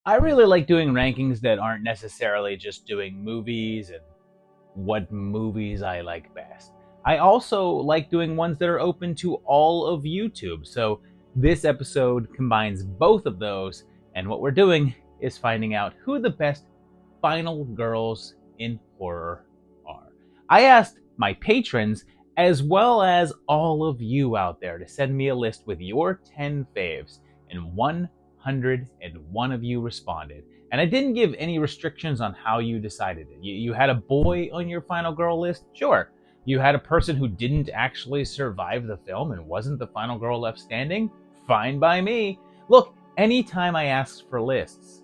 I really like doing rankings that aren't necessarily just doing movies and what movies I like best. I also like doing ones that are open to all of YouTube. So this episode combines both of those, and what we're doing is finding out who the best final girls in horror are. I asked my patrons as well as all of you out there to send me a list with your 10 faves, and 101 of you responded. And I didn't give any restrictions on how you decided it. You had a boy on your final girl list? Sure. You had a person who didn't actually survive the film and wasn't the final girl left standing? Fine by me. Look, anytime I ask for lists,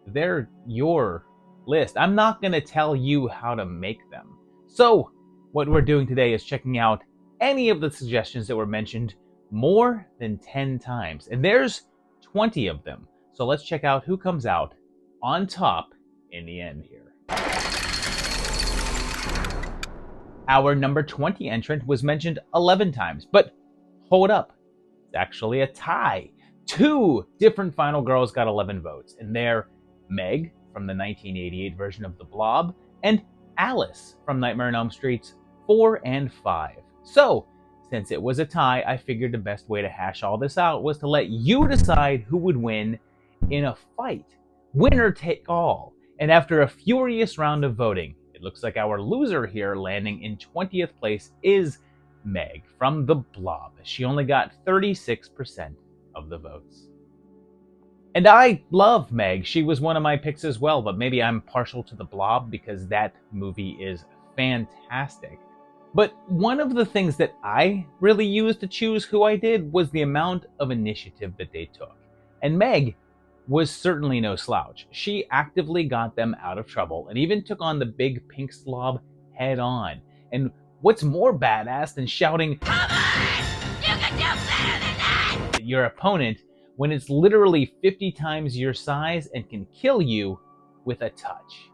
they're your list. I'm not going to tell you how to make them. So, what we're doing today is checking out any of the suggestions that were mentioned more than 10 times. And there's 20 of them. So let's check out who comes out on top in the end here. Our number 20 entrant was mentioned 11 times, but hold up. It's actually a tie. Two different final girls got 11 votes, and they're Meg from the 1988 version of The Blob and Alice from Nightmare on Elm Street's 4 and 5. So, since it was a tie, I figured the best way to hash all this out was to let you decide who would win in a fight. Winner take all. And after a furious round of voting, it looks like our loser here, landing in 20th place, is Meg from The Blob. She only got 36% of the votes. And I love Meg. She was one of my picks as well, but maybe I'm partial to The Blob because that movie is fantastic. But one of the things that I really used to choose who I did was the amount of initiative that they took. And Meg was certainly no slouch. She actively got them out of trouble and even took on the big pink slob head on. And what's more badass than shouting, "Come on! You can do better than that!" at your opponent when it's literally 50 times your size and can kill you with a touch?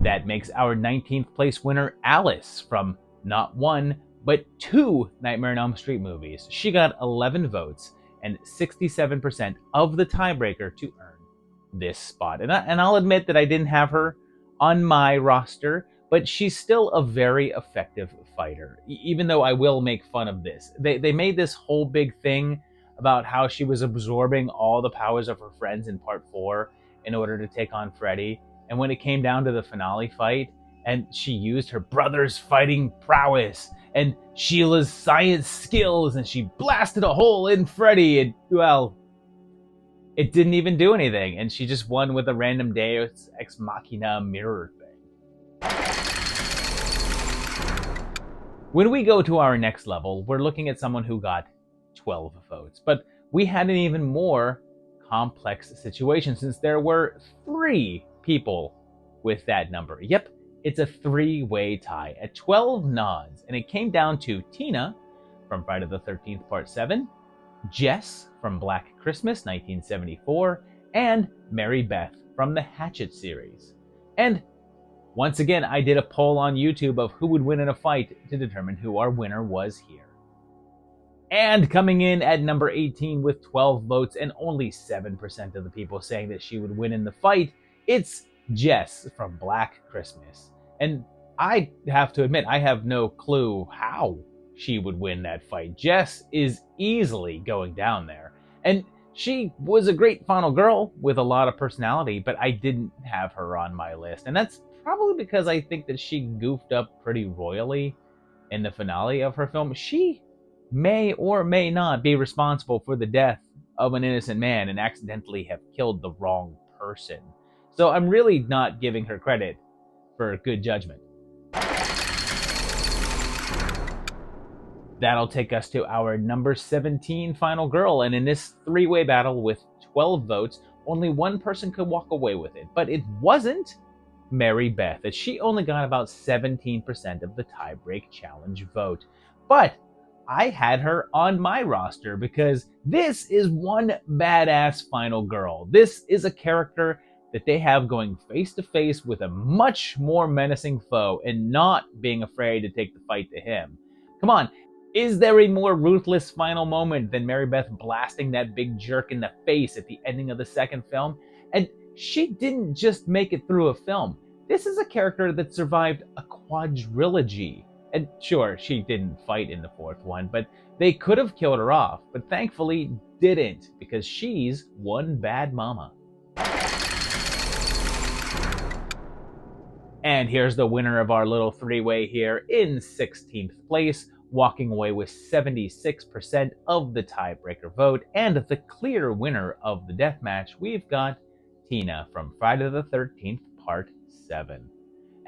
That makes our 19th place winner Alice from not one, but two Nightmare on Elm Street movies. She got 11 votes and 67% of the tiebreaker to earn this spot. And I'll admit that I didn't have her on my roster, but she's still a very effective fighter, even though I will make fun of this. They made this whole big thing about how she was absorbing all the powers of her friends in part 4 in order to take on Freddy. And when it came down to the finale fight, and she used her brother's fighting prowess and Sheila's science skills, and she blasted a hole in Freddy, and, well, it didn't even do anything, and she just won with a random Deus Ex Machina mirror thing. When we go to our next level, we're looking at someone who got 12 votes, but we had an even more complex situation since there were 3 people with that number. Yep, it's a 3-way tie at 12 nods, and it came down to Tina from Friday the 13th Part 7, Jess from Black Christmas 1974, and Mary Beth from the Hatchet series. And once again, I did a poll on YouTube of who would win in a fight to determine who our winner was here. And coming in at number 18 with 12 votes and only 7% of the people saying that she would win in the fight, it's Jess from Black Christmas. And I have to admit, I have no clue how she would win that fight. Jess is easily going down there. And she was a great final girl with a lot of personality, but I didn't have her on my list. And that's probably because I think that she goofed up pretty royally in the finale of her film. She may or may not be responsible for the death of an innocent man and accidentally have killed the wrong person. So I'm really not giving her credit for good judgment. That'll take us to our number 17 final girl, and in this 3-way battle with 12 votes, only one person could walk away with it, but it wasn't Mary Beth, as she only got about 17% of the tiebreak challenge vote. But I had her on my roster because this is one badass final girl. This is a character that they have going face to face with a much more menacing foe and not being afraid to take the fight to him. Come on, Is there a more ruthless final moment than Mary Beth blasting that big jerk in the face at the ending of the second film? And she didn't just make it through a film. This is a character that survived a quadrilogy. And sure, she didn't fight in the fourth one, but they could have killed her off, but thankfully didn't, because she's one bad mama. And here's the winner of our little three-way here in 16th place, walking away with 76% of the tiebreaker vote, and the clear winner of the deathmatch, we've got Tina from Friday the 13th, Part 7.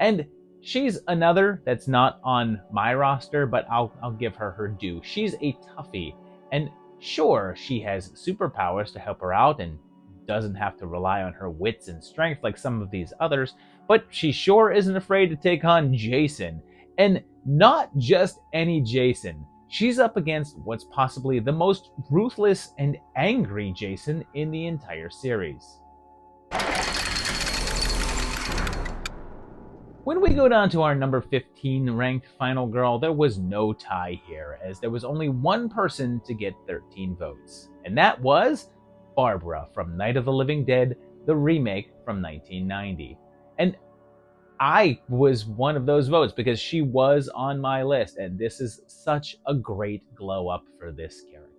And she's another that's not on my roster, but I'll give her due. She's a toughie, and sure, she has superpowers to help her out and doesn't have to rely on her wits and strength like some of these others, but she sure isn't afraid to take on Jason. And not just any Jason. She's up against what's possibly the most ruthless and angry Jason in the entire series. When we go down to our number 15 ranked final girl, there was no tie here, as there was only one person to get 13 votes. And that was Barbara from Night of the Living Dead, the remake from 1990. And I was one of those votes because she was on my list, and this is such a great glow up for this character.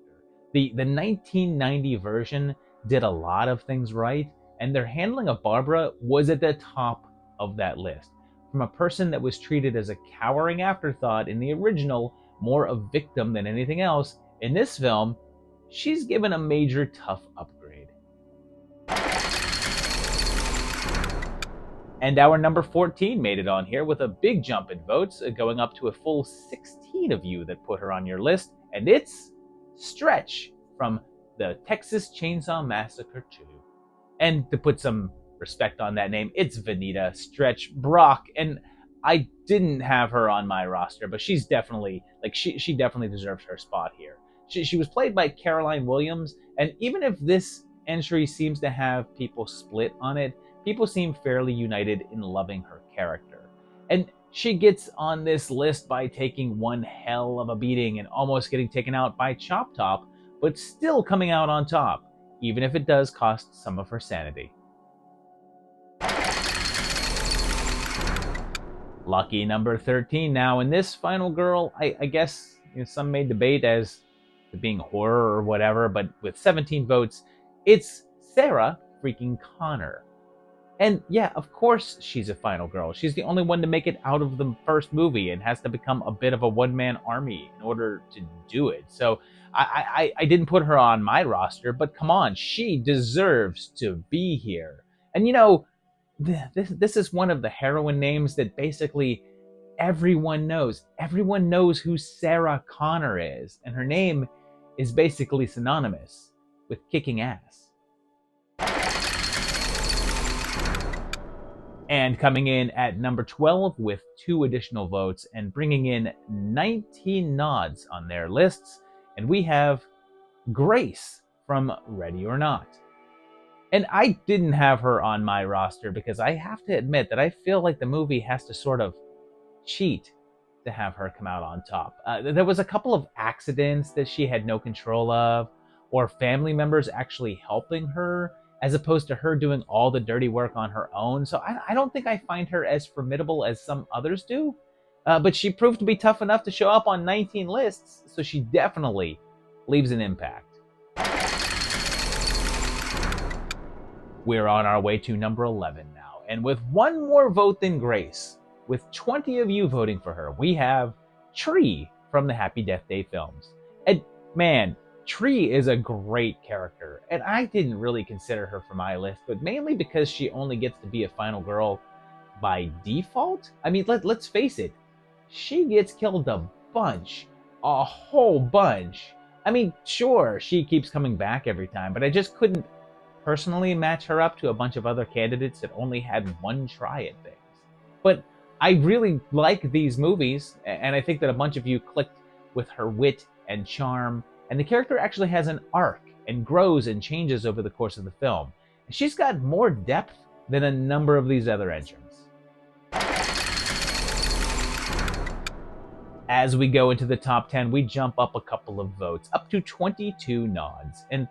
The 1990 version did a lot of things right, and their handling of Barbara was at the top of that list. From a person that was treated as a cowering afterthought in the original, more a victim than anything else, in this film, she's given a major tough upgrade. And our number 14 made it on here with a big jump in votes, going up to a full 16 of you that put her on your list, and it's Stretch from the Texas Chainsaw Massacre 2. And to put some respect on that name, it's Venita Stretch Brock, and I didn't have her on my roster, but she's definitely, she definitely deserves her spot here. She was played by Caroline Williams, and even if this entry seems to have people split on it, people seem fairly united in loving her character. And she gets on this list by taking one hell of a beating and almost getting taken out by Chop Top, but still coming out on top, even if it does cost some of her sanity. Lucky number 13 now, and this final girl, I guess some may debate as to being horror or whatever, but with 17 votes, it's Sarah freaking Connor. And yeah, of course she's a final girl. She's the only one to make it out of the first movie and has to become a bit of a one-man army in order to do it. So I didn't put her on my roster, but come on, she deserves to be here. And this is one of the heroine names that basically everyone knows. Everyone knows who Sarah Connor is, and her name is basically synonymous with kicking ass. And coming in at number 12 with 2 additional votes and bringing in 19 nods on their lists, and we have Grace from Ready or Not. And I didn't have her on my roster because I have to admit that I feel like the movie has to sort of cheat to have her come out on top. There was a couple of accidents that she had no control of, or family members actually helping her, as opposed to her doing all the dirty work on her own. So I don't think I find her as formidable as some others do. But she proved to be tough enough to show up on 19 lists, so she definitely leaves an impact. We're on our way to number 11 now, and with one more vote than Grace, with 20 of you voting for her, we have Tree from the Happy Death Day films. And man, Tree is a great character, and I didn't really consider her for my list, but mainly because she only gets to be a final girl by default. I mean, let's face it, she gets killed a bunch, a whole bunch. I mean, sure, she keeps coming back every time, but I just couldn't personally match her up to a bunch of other candidates that only had one try at things. But I really like these movies, and I think that a bunch of you clicked with her wit and charm, and the character actually has an arc and grows and changes over the course of the film. And she's got more depth than a number of these other entrants. As we go into the top 10, we jump up a couple of votes, up to 22 nods. And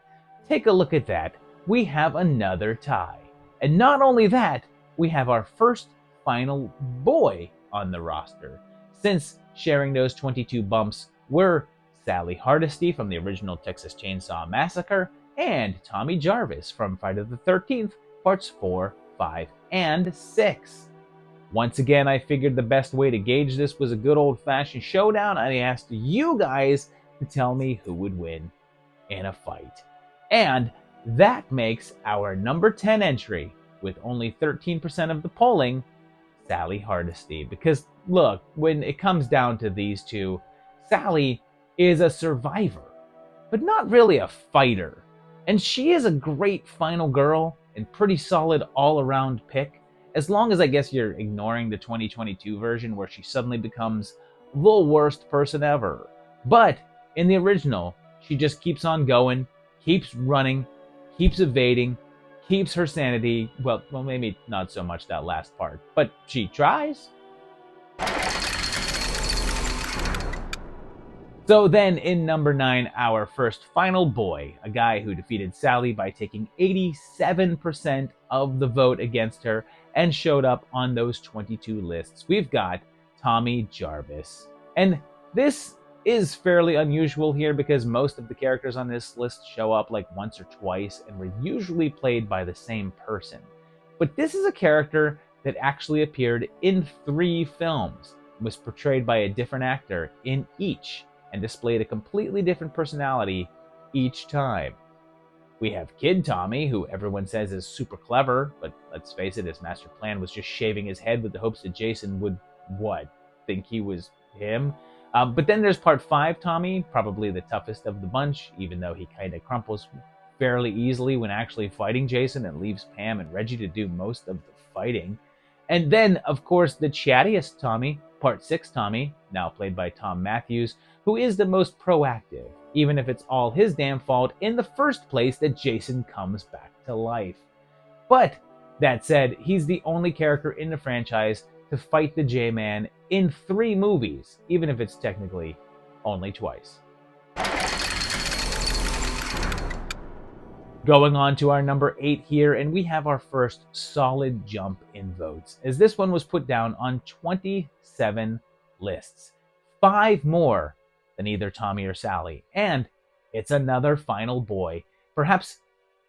take a look at that. We have another tie. And not only that, we have our first final boy on the roster, since sharing those 22 bumps were Sally Hardesty from the original Texas Chainsaw Massacre and Tommy Jarvis from Friday the 13th, parts 4, 5, and 6. Once again, I figured the best way to gauge this was a good old-fashioned showdown. I asked you guys to tell me who would win in a fight. And that makes our number 10 entry, with only 13% of the polling, Sally Hardesty. Because, look, when it comes down to these two, Sally is a survivor, but not really a fighter. And she is a great final girl and pretty solid all-around pick. As long as I guess you're ignoring the 2022 version where she suddenly becomes the worst person ever. But in the original, she just keeps on going, keeps running, keeps evading, keeps her sanity. Well, maybe not so much that last part, but she tries. So then in number 9, our first final boy, a guy who defeated Sally by taking 87% of the vote against her and showed up on those 22 lists. We've got Tommy Jarvis. And this is fairly unusual here because most of the characters on this list show up like once or twice and were usually played by the same person. But this is a character that actually appeared in 3 films, was portrayed by a different actor in each, and displayed a completely different personality each time. We have Kid Tommy, who everyone says is super clever, but let's face it, his master plan was just shaving his head with the hopes that Jason would, think he was him? But then there's Part 5 Tommy, probably the toughest of the bunch, even though he kind of crumples fairly easily when actually fighting Jason and leaves Pam and Reggie to do most of the fighting. And then, of course, the chattiest Tommy, Part 6 Tommy, now played by Tom Matthews, who is the most proactive, even if it's all his damn fault in the first place that Jason comes back to life. But, that said, he's the only character in the franchise to fight the J-Man in 3 movies, even if it's technically only twice. Going on to our number 8 here, and we have our first solid jump in votes, as this one was put down on 27 lists. 5 more than either Tommy or Sally. And it's another final boy, perhaps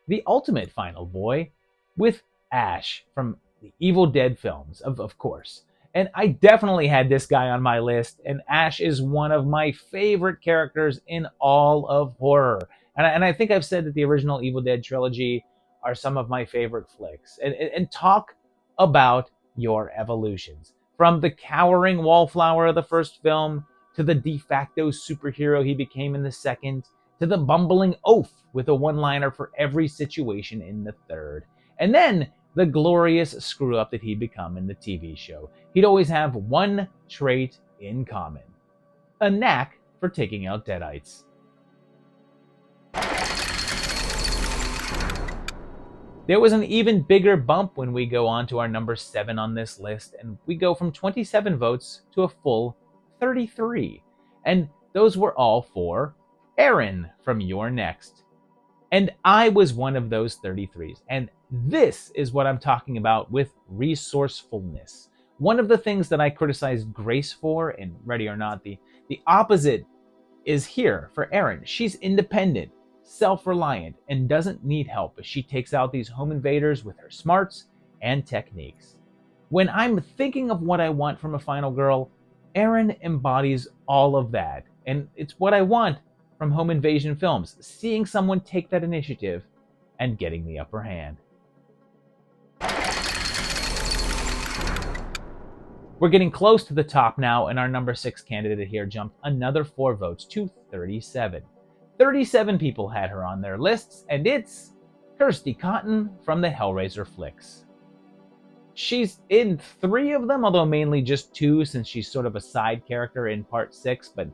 the ultimate final boy, with Ash from the Evil Dead films, of course. And I definitely had this guy on my list, and Ash is one of my favorite characters in all of horror. And I think I've said that the original Evil Dead trilogy are some of my favorite flicks. And talk about your evolutions. From the cowering wallflower of the first film, to the de facto superhero he became in the second, to the bumbling oaf with a one-liner for every situation in the third. And then the glorious screw-up that he'd become in the TV show. He'd always have one trait in common: a knack for taking out deadites. There was an even bigger bump when we go on to our number 7 on this list, and we go from 27 votes to a full 33. And those were all for Aaron from You're Next. And I was one of those 33s. And this is what I'm talking about with resourcefulness. One of the things that I criticized Grace for in Ready or Not, the opposite is here for Aaron. She's independent, self-reliant, and doesn't need help as she takes out these home invaders with her smarts and techniques. When I'm thinking of what I want from a final girl, Aaron embodies all of that, and it's what I want from home invasion films, seeing someone take that initiative and getting the upper hand. We're getting close to the top now, and our number 6 candidate here jumped another 4 votes to 37. 37 people had her on their lists, and it's Kirsty Cotton from the Hellraiser flicks. She's in 3 of them, although mainly just 2 since she's sort of a side character in part 6, but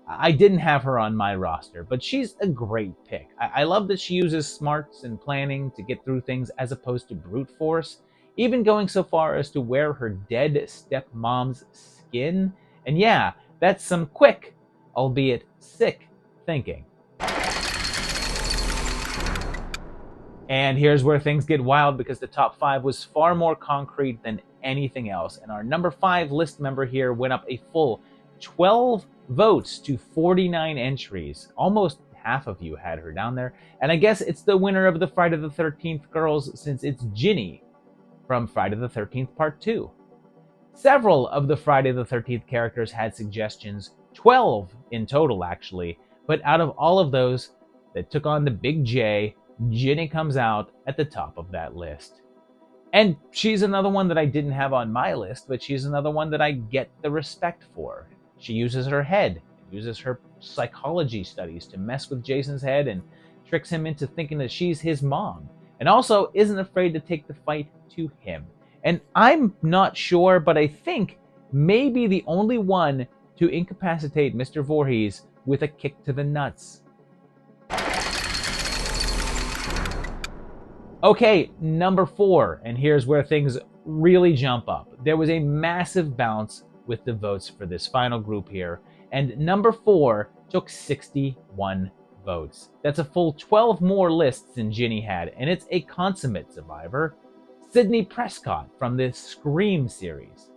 I didn't have her on my roster. But she's a great pick. I love that she uses smarts and planning to get through things as opposed to brute force, even going so far as to wear her dead stepmom's skin. And yeah, That's some quick, albeit sick, thinking. And here's where things get wild because the top 5 was far more concrete than anything else. And our number 5 list member here went up a full 12 votes to 49 entries. Almost half of you had her down there. And I guess it's the winner of the Friday the 13th girls, since it's Ginny from Friday the 13th Part 2. Several of the Friday the 13th characters had suggestions, 12 in total actually, but out of all of those that took on the big J, Ginny comes out at the top of that list. And she's another one that I didn't have on my list, but she's another one that I get the respect for. She uses her head, uses her psychology studies to mess with Jason's head and tricks him into thinking that she's his mom, and also isn't afraid to take the fight to him. And I'm not sure, but I think maybe the only one to incapacitate Mr. Voorhees with a kick to the nuts. Okay, number 4, and here's where things really jump up. There was a massive bounce with the votes for this final group here, and number 4 took 61 votes. That's a full 12 more lists than Ginny had, and it's a consummate survivor, Sidney Prescott from the Scream series.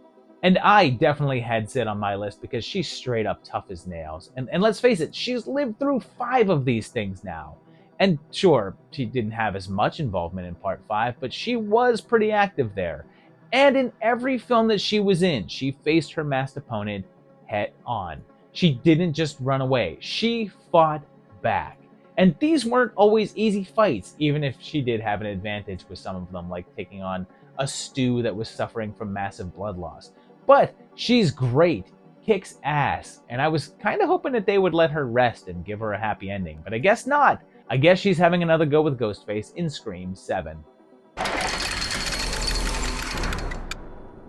And I definitely had Sid on my list because she's straight up tough as nails. And let's face it, she's lived through 5 of these things now. And sure, she didn't have as much involvement in Part 5, but she was pretty active there. And in every film that she was in, she faced her masked opponent head on. She didn't just run away, she fought back. And these weren't always easy fights, even if she did have an advantage with some of them, like taking on a Stu that was suffering from massive blood loss. But she's great, kicks ass, and I was kind of hoping that they would let her rest and give her a happy ending, but I guess not. I guess she's having another go with Ghostface in Scream 7.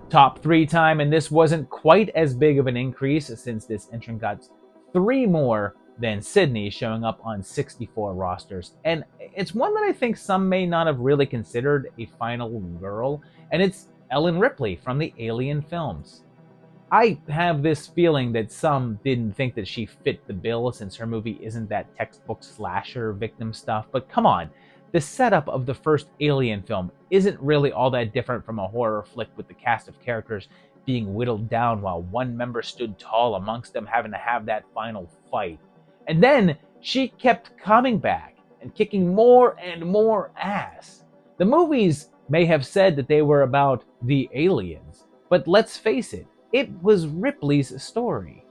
Top 3 time, and this wasn't quite as big of an increase since this entrant got 3 more than Sidney, showing up on 64 rosters. And it's one that I think some may not have really considered a final girl, and it's Ellen Ripley from the Alien films. I have this feeling that some didn't think that she fit the bill since her movie isn't that textbook slasher victim stuff, but come on, the setup of the first Alien film isn't really all that different from a horror flick with the cast of characters being whittled down while one member stood tall amongst them having to have that final fight. And then she kept coming back and kicking more and more ass. The movies may have said that they were about the aliens, but let's face it, it was Ripley's story.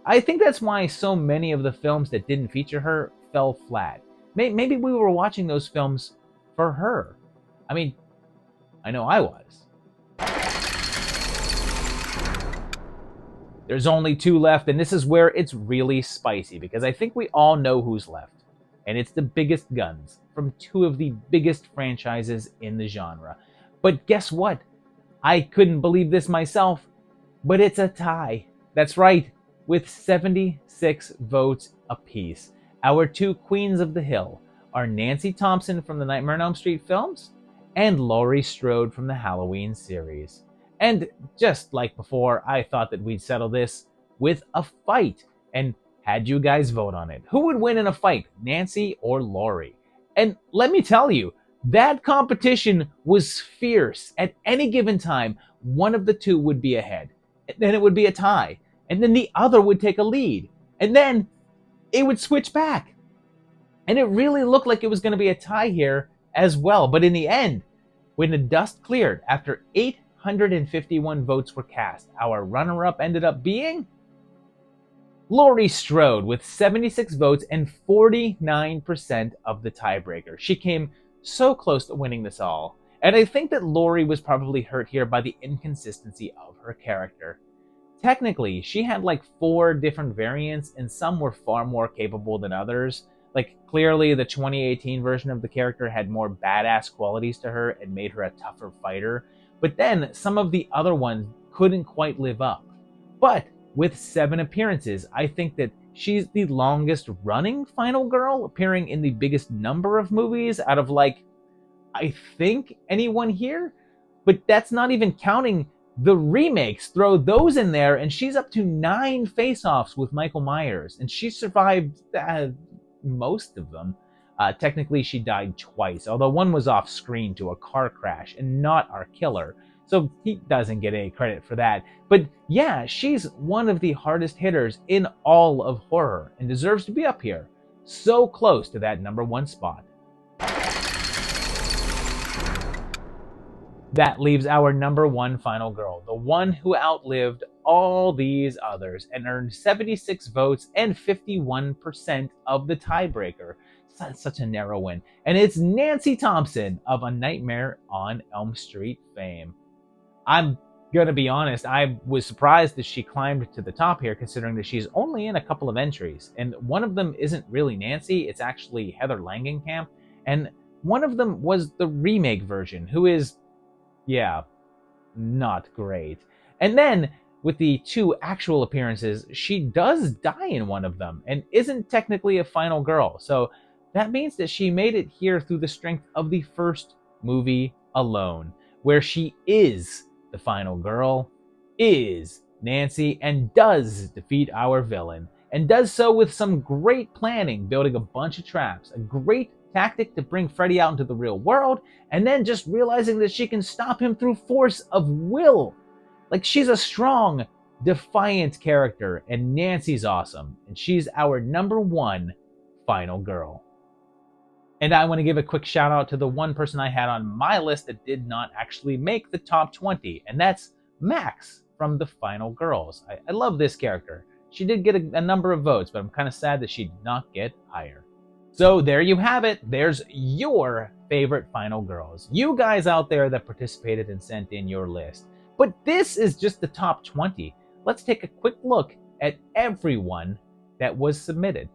I think that's why so many of the films that didn't feature her fell flat. Maybe we were watching those films for her. I mean, I know I was. There's only 2 left, and this is where it's really spicy, because I think we all know who's left. And it's the biggest guns from 2 of the biggest franchises in the genre. But guess what? I couldn't believe this myself, but it's a tie. That's right, with 76 votes apiece. Our 2 queens of the hill are Nancy Thompson from the Nightmare on Elm Street films and Laurie Strode from the Halloween series. And just like before, I thought that we'd settle this with a fight and had you guys vote on it. Who would win in a fight, Nancy or Laurie? And let me tell you, that competition was fierce. At any given time, one of the 2 would be ahead. And then it would be a tie. And then the other would take a lead. And then it would switch back. And it really looked like it was going to be a tie here as well. But in the end, when the dust cleared after 851 votes were cast, our runner-up ended up being Laurie Strode with 76 votes and 49% of the tiebreaker. She came so close to winning this all. And I think that Laurie was probably hurt here by the inconsistency of her character. Technically, she had like 4 different variants, and some were far more capable than others. Like, clearly the 2018 version of the character had more badass qualities to her and made her a tougher fighter. But then some of the other ones couldn't quite live up. But with 7 appearances, I think that she's the longest running final girl, appearing in the biggest number of movies out of, like, I think anyone here. But that's not even counting The remakes, throw those in there, and she's up to 9 face-offs with Michael Myers, and she survived most of them. Technically, she died twice, although one was off screen to a car crash and not our killer, so he doesn't get any credit for that. But yeah, she's one of the hardest hitters in all of horror and deserves to be up here, so close to that #1 spot. That leaves our #1 final girl, the one who outlived all these others and earned 76 votes and 51% of the tiebreaker. Such a narrow win. And it's Nancy Thompson of A Nightmare on Elm Street fame. I'm gonna be honest, I was surprised that she climbed to the top here, considering that she's only in a couple of entries. And one of them isn't really Nancy, it's actually Heather Langenkamp. And one of them was the remake version, who is, yeah, not great. And then with the 2 actual appearances, she does die in one of them and isn't technically a final girl. So that means that she made it here through the strength of the first movie alone, where she is the final girl, is Nancy, and does defeat our villain, and does so with some great planning, building a bunch of traps, a great tactic to bring Freddy out into the real world, and then just realizing that she can stop him through force of will. Like, she's a strong, defiant character, and Nancy's awesome, and she's our #1 final girl. And I want to give a quick shout out to the one person I had on my list that did not actually make the top 20, and that's Max from The Final Girls. I love this character. She did get a number of votes, but I'm kind of sad that she did not get higher. So there you have it. There's your favorite final girls. You guys out there that participated and sent in your list. But this is just the top 20. Let's take a quick look at everyone that was submitted.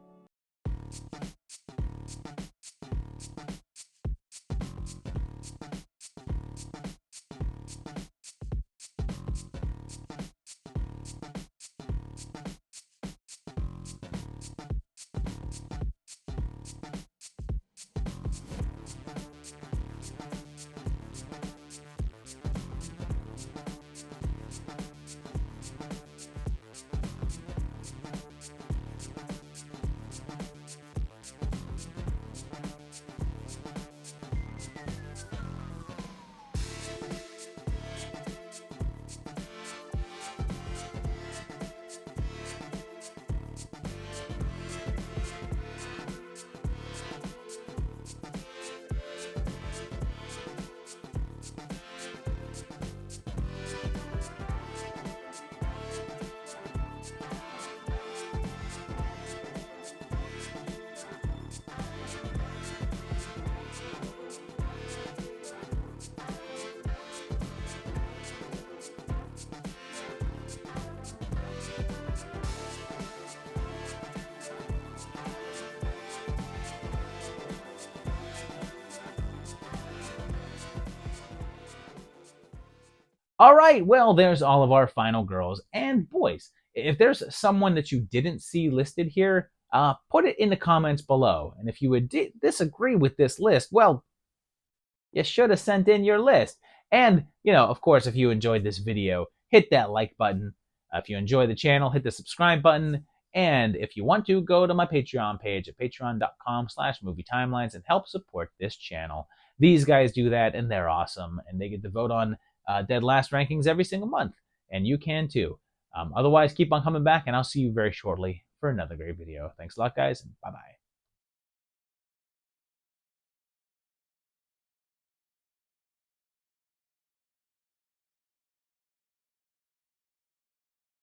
All right, well, there's all of our final girls and boys. If there's someone that you didn't see listed here, put it in the comments below. And if you would disagree with this list, well, you should have sent in your list. And, of course, if you enjoyed this video, hit that like button. If you enjoy the channel, hit the subscribe button. And if you want to, go to my Patreon page at patreon.com/movietimelines and help support this channel. These guys do that, and they're awesome. And they get to vote on Dead Last rankings every single month. And you can too. Otherwise, keep on coming back, and I'll see you very shortly for another great video. Thanks a lot, guys. Bye-bye.